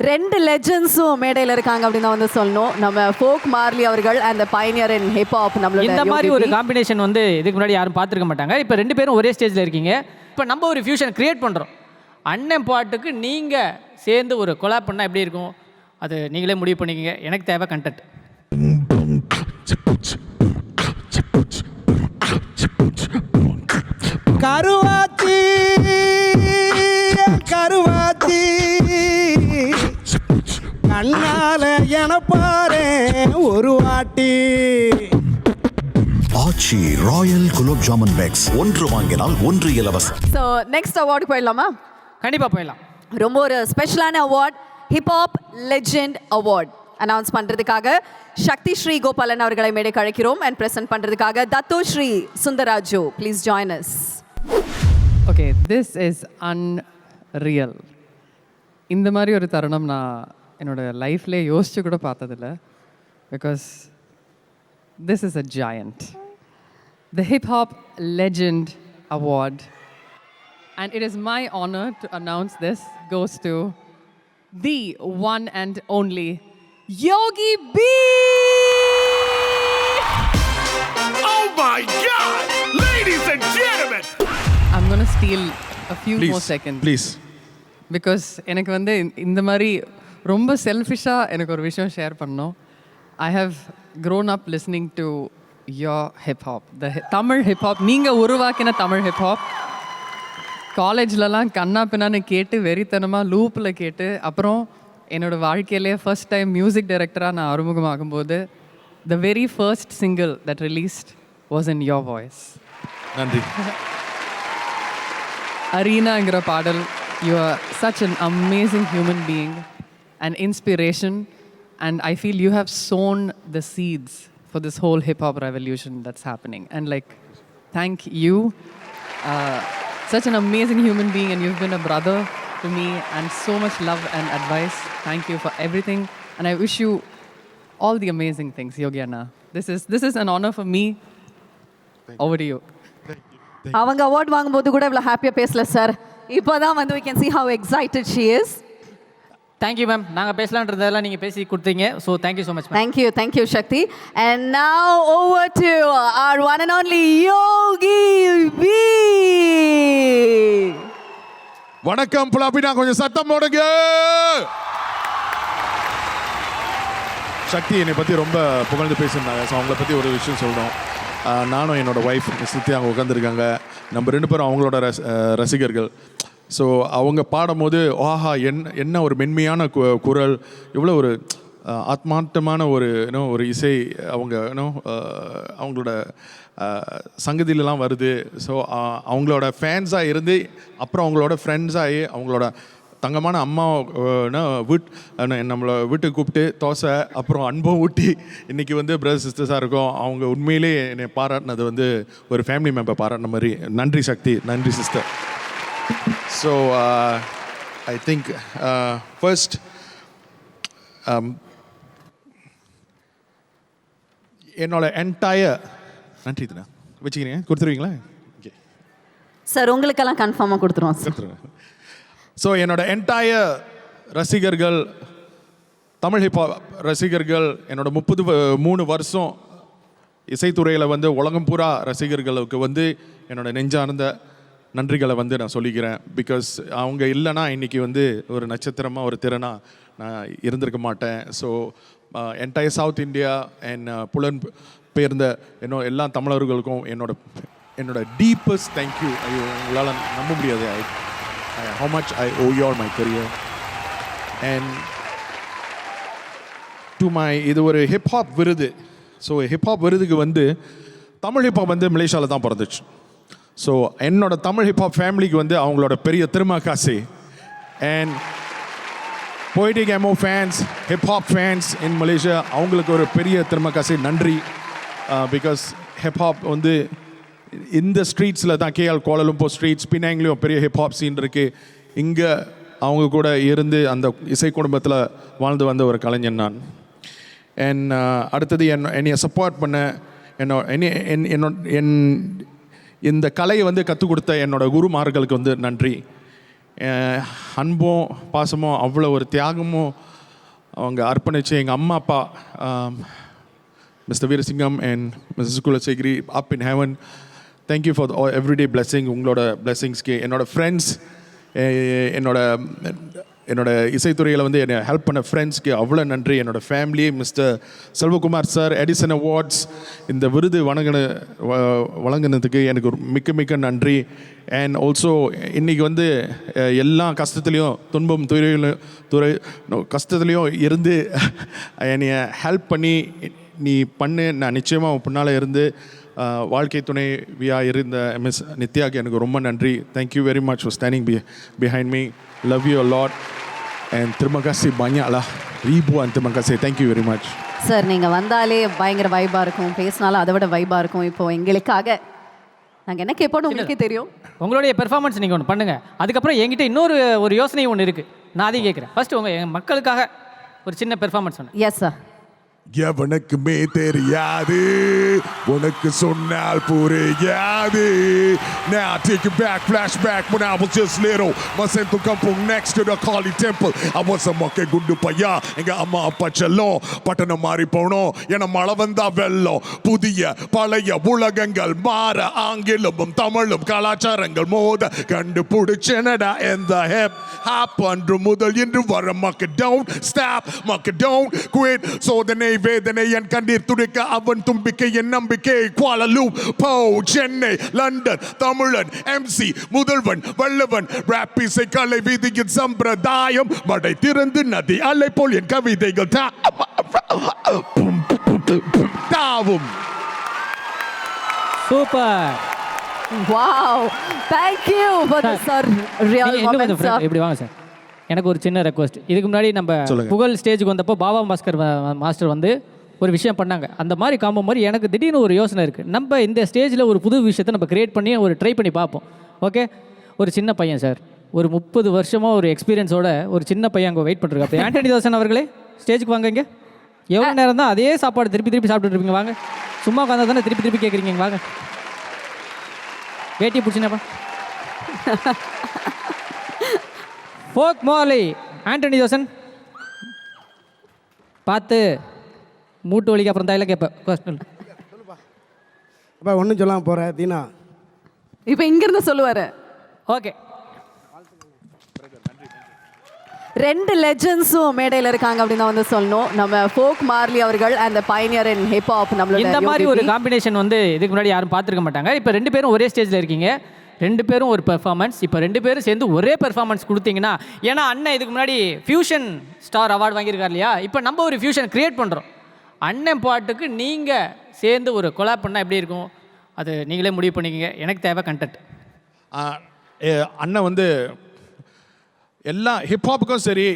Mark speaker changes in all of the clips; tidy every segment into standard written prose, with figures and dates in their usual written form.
Speaker 1: ரெண்டு லெஜெண்ட்ஸும் மேடையில் இருக்காங்க அப்படின்னு தான் வந்து சொல்லணும். நம்ம ஃபோக் மார்லி அவர்கள் and the pioneer in hip hop. நம்மளோட
Speaker 2: இந்த மாதிரி ஒரு காம்பினேஷன் வந்து இதுக்கு முன்னாடி யாரும் பார்த்துருக்க மாட்டாங்க. இப்போ ரெண்டு பேரும் ஒரே ஸ்டேஜில் இருக்கீங்க. இப்போ நம்ம ஒரு ஃபியூஷன் கிரியேட் பண்ணுறோம். அண்ணன் பாட்டுக்கு நீங்கள் சேர்ந்து ஒரு கொலாப் பண்ணால் எப்படி இருக்கும் அது நீங்களே முடிவு பண்ணிக்கங்க. எனக்கு தேவை கண்டென்ட்.
Speaker 3: கருவாச்சி கருவாச்சி கண்ணால என பாரு ஒரு வாட்டி.
Speaker 4: ஆச்சி ராயல் குலோப் ஜாமுன் பேக்ஸ் ஒன்று வாங்கினால் ஒன்று இலவசம்.
Speaker 1: ஸோ நெக்ஸ்ட் அவார்டு போயிடலாமா?
Speaker 2: கண்டிப்பாக போயிடலாம்.
Speaker 1: ரொம்ப ஒரு ஸ்பெஷலான award, hip hop legend award announce பண்ணுறதுக்காக சக்தி ஸ்ரீ கோபாலன் அவர்களை மேடைக்கு அழைக்கிறோம். அண்ட் ப்ரெசென்ட் பண்ணுறதுக்காக தத்து Sri Sundaraju. Please join us.
Speaker 5: Okay, this is unreal. இந்த மாதிரி ஒரு தருணம் நான் என்னோடய லைஃப்லேயே யோசிச்சு கூட பார்த்ததில்ல. Because this is a giant. The hip hop legend award. And it is my honor to announce this goes to the one and only Yogi B.
Speaker 6: Oh my God! Ladies and gentlemen!
Speaker 5: I'm going to steal a few more seconds.
Speaker 6: Please.
Speaker 5: Because எனக்கு வந்து இந்த மாதிரி ரொம்ப செல்ஃபிஷாக எனக்கு ஒரு விஷயம் share பண்ணோம். I have grown up listening to your hip-hop, the Tamil hip-hop. நீங்கள் உருவாக்கின தமிழ் hip-hop. காலேஜ்லலாம் கண்ணா பின்னான்னு கேட்டு வெறித்தனமாக லூப்பில் கேட்டு அப்புறம் என்னோடய வாழ்க்கையிலே ஃபர்ஸ்ட் டைம் மியூசிக் டைரக்டராக நான் அறிமுகமாகும்போது the very first single that released was in your voice.
Speaker 6: நன்றி.
Speaker 5: அரீனாங்கிற பாடல். You are such an amazing human being and inspiration and I feel you have sown the seeds for this whole hip hop revolution that's happening and like thank you. Such an amazing human being, and you've been a brother to me and so much love and advice. Thank you for everything, and I wish you all the amazing things, Yogi Anna. This is an honor for me. Over to you.
Speaker 1: அவங்க award வாங்கும்போது கூட இவ்வளோ ஹாப்பியாக பேசல sir. இப்போ தான் வந்து we can see how excited she is.
Speaker 2: Thank you ma'am. நாங்கள் பேசலான்றதெல்லாம் நீங்கள் பேசி கொடுத்தீங்க. So thank you so much.
Speaker 1: Thank you Shakti. And now over to our one and only Yogi B.
Speaker 6: வணக்கம் புலாபினா, கொஞ்சம் சத்தம் போடுங்க. சக்தி என்னை பற்றி ரொம்ப புகழ்ந்து பேசியிருந்தாங்க. ஸோ அவங்கள பற்றி ஒரு விஷயம் சொல்லணும். நானும் என்னோட ஒய்ஃப் சித்தி அங்கே உட்காந்துருக்காங்க. நம்ம ரெண்டு பேரும் அவங்களோட ரசிகர்கள். ஸோ அவங்க பாடும்போது ஆஹா என்ன ஒரு மென்மையான குரல், இவ்வளோ ஒரு ஆத்மார்த்தமான ஒரு இசை அவங்க அவங்களோட சங்கதியிலலாம் வருது. ஸோ அவங்களோட ஃபேன்ஸாக இருந்து அப்புறம் அவங்களோட ஃப்ரெண்ட்ஸாகி அவங்களோட தங்கமான அம்மா நம்மளை வீட்டுக்கு கூப்பிட்டு தோசை அப்புறம் அன்பம் ஊட்டி இன்றைக்கி வந்து பிரதர் சிஸ்டர்ஸாக இருக்கும். அவங்க உண்மையிலே என்னை பாராட்டினது வந்து ஒரு ஃபேமிலி மெம்பர் பாராட்டின மாதிரி. நன்றி சக்தி, நன்றி sister. So I think first என்னோட என்டையர் நன்றி தானே வச்சுக்கிறீங்க, கொடுத்துருவீங்களா? ஓகே
Speaker 1: சார், உங்களுக்கெல்லாம் கன்ஃபார்மாக கொடுத்துருவோம் சார்.
Speaker 6: ஸோ என்னோட என்டையர் ரசிகர்கள், தமிழ் ஹிப்ஹாப் ரசிகர்கள், என்னோட 33 வருஷம் இசைத்துறையில் வந்து உலகம் பூரா ரசிகர்களுக்கு வந்து என்னோட நெஞ்சார்ந்த நன்றிகளை வந்து நான் சொல்லிக்கிறேன். பிகாஸ் அவங்க இல்லைனா இன்றைக்கி வந்து ஒரு நட்சத்திரமாக ஒரு திறனாக நான் இருந்திருக்க மாட்டேன். So entire south India and புலன் பெயர்ந்த எல்லா தமிழர்களுக்கும் என்னோட டீப்பஸ்ட் தேங்க்யூ. உங்களால் நம்ப முடியாது how much I owe you all my career. And to my இது ஒரு ஹிப்ஹாப் விருது. ஸோ ஹிப்ஹாப் விருதுக்கு வந்து தமிழ் ஹிப்ஹாப் வந்து மலேசியாவில் தான் பிறந்துச்சு. ஸோ என்னோட தமிழ் ஹிப்ஹாப் ஃபேமிலிக்கு வந்து அவங்களோட பெரிய திருமக்காசி and poetic emo fans, hip hop fans in Malaysia, அவங்களுக்கு ஒரு பெரிய திருமக்காசி. நன்றி. பிகாஸ் ஹிப்ஹாப் வந்து இந்த ஸ்ட்ரீட்ஸில் தான், கேஎல் கோலாலம்பூர் ஸ்ட்ரீட்ஸ், பினாங்லேயும் பெரிய ஹிப்ஹாப் சீன் இருக்குது. இங்கே அவங்க கூட இருந்து அந்த இசை குடும்பத்தில் வாழ்ந்து வந்த ஒரு கலைஞன் நான். அண்ட் அடுத்தது என்னைய சப்போர்ட் பண்ண இந்த கலையை வந்து கற்றுக் கொடுத்த என்னோட குருமார்களுக்கு வந்து நன்றி. அன்பும் பாசமும் அவ்வளோ ஒரு தியாகமும் அவங்க அர்ப்பணிச்சு எங்கள் அம்மா அப்பா mister Veerasingam and missus Kulasekari up in heaven thank you for everyday blessing. உங்களோட பிளெஸிங்ஸ்க்கு என்னோடய ஃப்ரெண்ட்ஸ், என்னோட இசைத்துறையில் வந்து என்னை ஹெல்ப் பண்ண ஃப்ரெண்ட்ஸ்க்கு அவ்வளோ நன்றி. என்னோடய family, mister Selvakumar sir, Edison awards இந்த விருது வழங்கினதுக்கு எனக்கு ஒரு மிக்க நன்றி. அண்ட் ஆல்சோ இன்றைக்கி வந்து எல்லா கஷ்டத்துலேயும் துன்பம் கஷ்டத்துலேயும் இருந்து என்னை ஹெல்ப் பண்ணி நீ பண்ணு, நான் நிச்சயமாக பின்னால் இருந்து வாழ்க்கை துணைவியாக இருந்த மிஸ் நித்யாவுக்கு எனக்கு ரொம்ப நன்றி. Thank you very much for standing behind me. Love you a lot and terima kasih banyak lah, ribuan terima kasih. Thank you very much.
Speaker 1: Sir நீங்கள் வந்தாலே பயங்கர வைபாக இருக்கும், பேசினாலும் அதை விட வைபாக இருக்கும். இப்போ எங்களுக்காக நாங்கள் என்ன கேட்போன்னு உங்களுக்கே தெரியும்.
Speaker 2: உங்களுடைய பெர்ஃபார்மன்ஸ் நீங்கள் ஒன்று பண்ணுங்கள். அதுக்கப்புறம் என்கிட்ட ஒரு யோசனை ஒன்று இருக்குது, நான் அதையும் கேட்குறேன். ஃபர்ஸ்ட் என் மக்களுக்காக ஒரு சின்ன பெர்ஃபார்மன்ஸ் ஒன்று.
Speaker 1: Yes sir.
Speaker 7: எவனுக்குமே தெரியாது, உனக்கு சொன்னால் புரியாது. Now take it back, flashback when I was just little. My central come from next to the Kali temple. I was a monkey gundu paya. எங்க அம்மா அப்பா செல்லம் பட்டணம் மாறி போனோம். என மழை வந்தா வெள்ளம். புதிய பழைய உலகங்கள் மாற, ஆங்கிலமும் தமிழும் கலாச்சாரங்கள் மோத கண்டுபிடிச்சனடா இந்த ஹிப் ஹாப். அன்று முதல் இன்று வர மக்க டவுன் ஸ்டாப், மக்க டவுன் குவிட். சோதனை வேதனை என் கண்ணீர் துடைக்க அவன் தும்பிக்கை என் நம்பிக்கை. குவாலலூம்போ, சென்னை, லண்டன், தமிழன், MC முதல்வன், வல்லவன், ராப் இசை கலை வீதியின் சம்பிரதாயம். மடை திறந்து நதி அலை போல் என் கவிதைகள் தாவும்.
Speaker 2: Super.
Speaker 1: Wow, thank you for the sir real moment sir.
Speaker 2: இப்படி வாங்க சார், எனக்கு ஒரு சின்ன ரெக்வஸ்ட். இதுக்கு முன்னாடி நம்ம புகழ் ஸ்டேஜுக்கு வந்தப்போ பாபா பாஸ்கர் மாஸ்டர் வந்து ஒரு விஷயம் பண்ணாங்க. அந்த மாதிரி காம்போ மாதிரி எனக்கு திடீர்னு ஒரு யோசனை இருக்குது. நம்ம இந்த ஸ்டேஜில் ஒரு புது விஷயத்தை நம்ம கிரியேட் பண்ணி ஒரு ட்ரை பண்ணி பார்ப்போம். ஓகே, ஒரு சின்ன பையன் சார், ஒரு 30 வருஷமாக ஒரு எக்ஸ்பீரியன்ஸோட ஒரு சின்ன பையன் அங்கே வெயிட் பண்ணுறாங்க. அப்போ ஆண்டனி தாசன் அவர்களே ஸ்டேஜுக்கு வாங்க. இங்கே எவ்வளோ நேரம் தான் அதே சாப்பாடு திருப்பி சாப்பிட்டுட்டு இருப்பீங்க? வாங்க, சும்மா உட்காந்தா தானே திருப்பி கேட்குறீங்க. வாங்க, வேட்டியை பிடிச்சினப்பா. ஃபோக் மாலி ஆண்டனி தாசன் பார்த்து மூட்டு வலிக்கு அப்புறம் தாயில கேட்பேன்.
Speaker 3: அப்போ ஒன்றும் சொல்லாமல் போகிற தீனா.
Speaker 1: இப்போ இங்கிருந்து சொல்லுவார்.
Speaker 2: ஓகே,
Speaker 1: 2 லெஜெண்ட்ஸும் மேடையில் இருக்காங்க அப்படின்னு தான் வந்து சொல்லணும். நம்ம ஃபோக் மார்லி அவர்கள் அந்த பயனியர் இன் ஹிப்ஹாப். நம்மளோட
Speaker 2: இந்த மாதிரி ஒரு காம்பினேஷன் வந்து இதுக்கு முன்னாடி யாரும் பார்த்துருக்க மாட்டாங்க. இப்போ 2 பேரும் ஒரே ஸ்டேஜில் இருக்கீங்க, 2 பேரும் ஒரு பெர்ஃபார்மன்ஸ். இப்போ 2 பேரும் சேர்ந்து ஒரே பெர்ஃபார்மன்ஸ் கொடுத்தீங்கன்னா, ஏன்னா அண்ணன் இதுக்கு முன்னாடி ஃபியூஷன் ஸ்டார் அவார்டு வாங்கியிருக்கார் இல்லையா? இப்போ நம்ம ஒரு ஃபியூஷன் கிரியேட் பண்ணுறோம். அண்ணன் பாட்டுக்கு நீங்கள் சேர்ந்து ஒரு கொலாப் பண்ணால் எப்படி இருக்கும், அது நீங்களே முடிவு பண்ணிக்கங்க. எனக்கு தேவை கண்டென்ட்.
Speaker 6: அண்ணன் வந்து எல்லா ஹிப்ஹாப்புக்கும் சரி,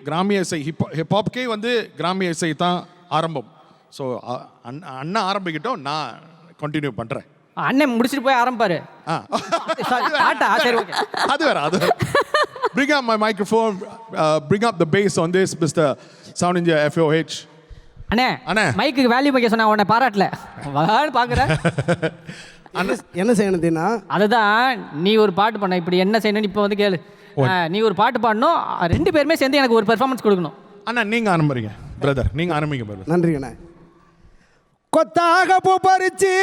Speaker 6: கிராமிய இசை ஹிப்ஹாப்புக்கே வந்து கிராமிய இசை தான் ஆரம்பம். ஸோ அண்ணன் ஆரம்பிக்கிட்டோம், நான் கண்டினியூ பண்ணுறேன்.
Speaker 2: அண்ணன் முடிச்சுட்டு போய் ஆரம்பிப்பாரு.
Speaker 6: அது வேற. Bring up my microphone, bring up the bass on this, Mr. Sound India FOH.
Speaker 2: அண்ணே மைக்கு வேல்யூ வைக்க சொன்னா உன்னை பாராட்டல பார்க்குறேன்.
Speaker 3: என்ன செய்யணும் தீனா?
Speaker 2: அதுதான், நீ ஒரு பாட்டு பண்ண, இப்படி என்ன செய்யணும் இப்போ வந்து கேளு. நீ ஒரு பாட்டு பாடணும், 2 பேருமே சேர்ந்து எனக்கு ஒரு பெர்ஃபார்மன்ஸ் கொடுக்கணும்.
Speaker 6: அண்ணா நீங்கள் ஆரம்பிங்க பிரதர், நீங்கள் ஆரம்பிங்க பிரதர்.
Speaker 3: நன்றி அண்ணா. கொத்தாக பூ பறிச்சு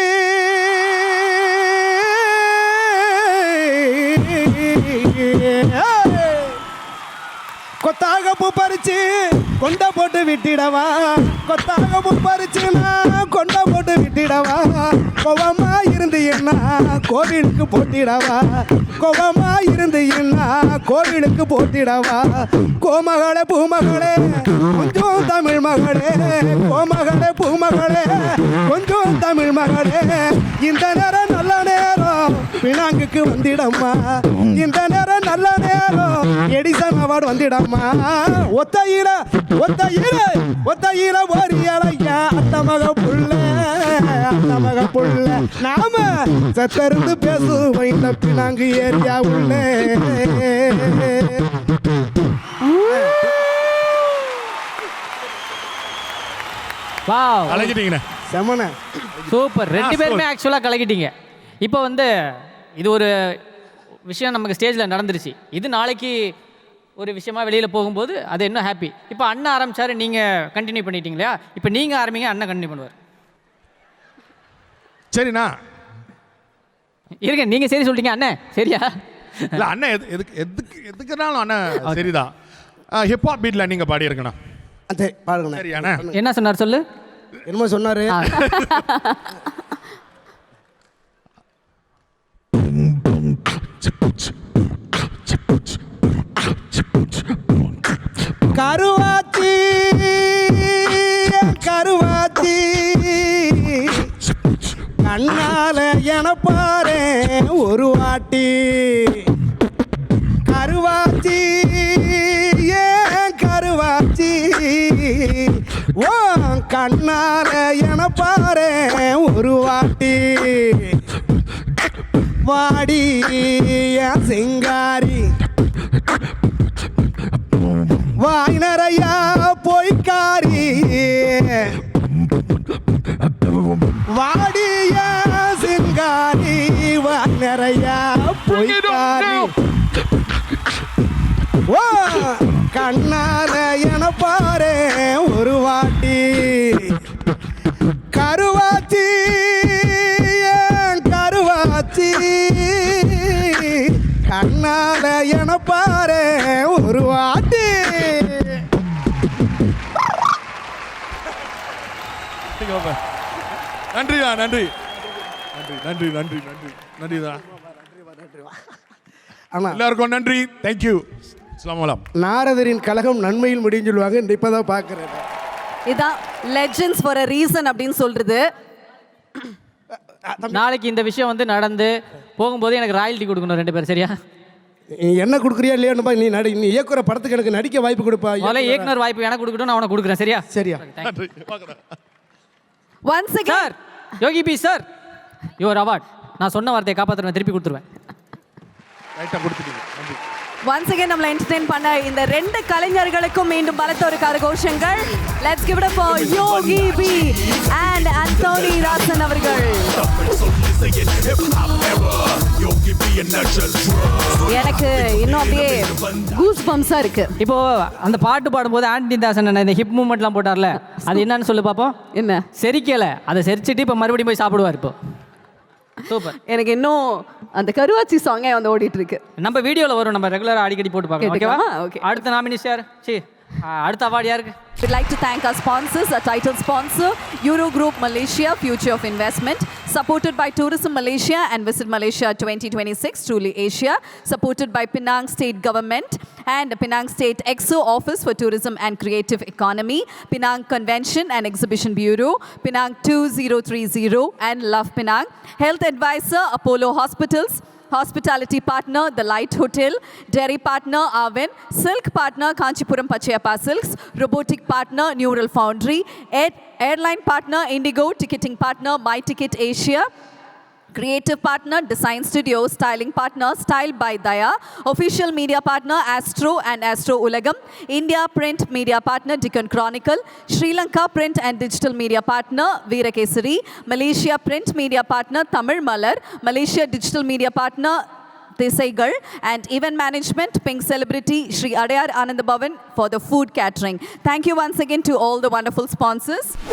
Speaker 3: கொத்தாக பூ பறிச்சு கொண்ட போட்டு விட்டிடவா, கொத்தாக பூ பறிச்சு நான் கொண்ட போட்டு விட்டிடவா, கோவமா இருந்து என்ன கோவிலுக்கு போட்டிடவா, கோவமா இருந்து என்ன கோவிலுக்கு போட்டிடவா, கோமகளே பூமகளே கொஞ்சம் தமிழ் மகளே, கோமகளே பூமகளே கொஞ்சம் தமிழ் மகளே, இந்த நேரம் நல்ல நேரம் பினாங்குக்கு வந்திடம்மா, இந்த நேரம் நல்ல நேரம் எடிசன் அவார்டு வந்திடம்மா, ஒத்தையில ஓரியலையா அத்தமக புள்ள, அத்தமக புள்ள நாம சத்தருந்து பேசுவோம் இந்த பினாங்கு ஏரியா உள்ள.
Speaker 2: வாவ்,
Speaker 6: கலக்கிட்டீங்கண்ணே,
Speaker 3: செமன
Speaker 2: சூப்பர். 2 பேருமே ஆக்சுவலாக கலக்கிட்டீங்க. இப்போ வந்து இது ஒரு விஷயம் நமக்கு ஸ்டேஜில் நடந்துருச்சு. இது நாளைக்கு ஒரு விஷயமா வெளியில் போகும்போது அது இன்னும் ஹாப்பி. இப்போ அண்ணன் ஆரம்பிச்சாரு, நீங்கள் கண்டினியூ பண்ணிட்டீங்க இல்லையா? இப்போ நீங்கள் ஆரம்பிங்க, அண்ணன் கண்டினியூ பண்ணுவார்.
Speaker 6: சரிண்ணா.
Speaker 2: இருங்க, நீங்கள் சரி சொல்லிட்டீங்க அண்ணன் சரியா?
Speaker 6: இல்லை அண்ணன் எதுக்குனாலும் அண்ணன் சரிதான். ஹிப்ஹாப் பீட்டில் நீங்கள் பாடியிருக்கண்ணா.
Speaker 3: சரி பாருங்கண்ணா.
Speaker 6: சரியாண்ணா?
Speaker 2: என்ன சொன்னார் சொல்லு.
Speaker 3: என்னமோ சொன்னாரு. கருவாச்சி கருவாச்சி கண்ணால என பாரு ஒரு வாட்டி. கருவாச்சி ஏன் கருவாச்சி ஓ கண்ணால என பாரு ஒரு வாட்டி. வாடி என் சிங்காரி வாய் நிறையா பொய்க்காரி. வாடிய சிங்காரி வாய் நிறையா பொய்க்காரி. ஓ கண்ணால என பாரு ஒரு வாட்டி. கருவாச்சி ஏன் கருவாச்சி கண்ணால என பாரு ஒரு வாட்டி.
Speaker 6: நன்றியா, நன்றி நன்றி நன்றி நன்றி நன்றிதான்.
Speaker 3: ஆனா
Speaker 6: எல்லாருக்கும் நன்றி. தேங்க்யூ. அஸ்ஸலாமு அலைக்கும்.
Speaker 3: நாரதரின் கலகம் நன்மையில் முடியும் சொல்லுவாங்க. இந்த இப்பதான் பார்க்குறேன்.
Speaker 1: இதான் லெஜெண்ட்ஸ் ஃபார் அ ரீசன் அப்படின்னு சொல்றது.
Speaker 2: நாளைக்கு இந்த விஷயம் வந்து நடந்து போகும்போது எனக்கு ராயல்ட்டி கொடுக்கணும் 2 பேர் சரியா?
Speaker 3: நீ என்ன கொடுக்குறியா இல்லையான்னு நீ இயக்குற படத்துக்கு எனக்கு நடிக்க வாய்ப்பு கொடுப்பா.
Speaker 2: முதல்ல இயக்குனர் வாய்ப்பு எனக்கு கொடுக்கட்டும், நான் உனக்கு கொடுக்குறேன் சரியா?
Speaker 3: சரியா?
Speaker 1: Once again
Speaker 2: sir, Yogi B sir, your award. நான் சொன்ன வார்த்தையை காப்பாற்றுவேன், திருப்பி கொடுத்துருவேன்.
Speaker 6: ரைட்டாக கொடுத்துட்டீங்க. நன்றி.
Speaker 1: once again நம்மளை என்டர்டெயின் பண்ண இந்த 2 கலைஞர்களுக்கும் மீண்டும் பலத்த ஒரு கரகோஷங்கள். Let's give it up for Yogi B and Anthony Rasan அவர்கள். எனக்கு இன்னும் அப்படியே கூஸ் பம்ஸா இருக்கு.
Speaker 2: இப்போ அந்த பாட்டு பாடும்போது ஆண்டி தாசன் இந்த ஹிப் மூவ்மெண்ட்லாம் போட்டார்ல, அது என்னன்னு சொல்லு பார்ப்போம்.
Speaker 1: என்ன
Speaker 2: செரிக்கல, அதை செரிச்சிட்டு இப்போ மறுபடியும் போய் சாப்பிடுவார். இப்போ சூப்பர்.
Speaker 1: எனக்கு இன்னும் அந்த கருவாச்சி சாங்கே வந்து ஓடிட்டு இருக்கு.
Speaker 2: நம்ம வீடியோவில் வரும், நம்ம ரெகுலராக அடிக்கடி போட்டு பார்க்கலாம். ஓகேவா?
Speaker 1: Okay.
Speaker 2: அடுத்த நாமினி சார், அடுத்த அவார்டு யாருக்கு?
Speaker 1: We'd like to thank our sponsors, our title sponsor, Euro Group Malaysia, Future of Investment, supported by Tourism Malaysia and Visit Malaysia 2026, Truly Asia, supported by Penang State Government and Penang State EXO Office for Tourism and Creative Economy, Penang Convention and Exhibition Bureau, Penang 2030 and Love Penang, Health Advisor, Apollo Hospitals, Hospitality partner, The Light Hotel. Dairy partner, Arvin. Silk partner, Kanchipuram Pachayappa Silks. Robotic partner, Neural Foundry. Airline partner, Indigo. Ticketing partner, My Ticket Asia. Creative partner, Design Studio. Styling partner, Style by Daya. Official media partner, Astro and Astro Ulagam. India print media partner, Deccan Chronicle. Sri Lanka print and digital media partner, Veera Kesari. Malaysia print media partner, Tamil Malar. Malaysia digital media partner, Desaigal. And event management, Pink Celebrity, Sri Adayar Anand Bhavan for the food catering. Thank you once again to all the wonderful sponsors.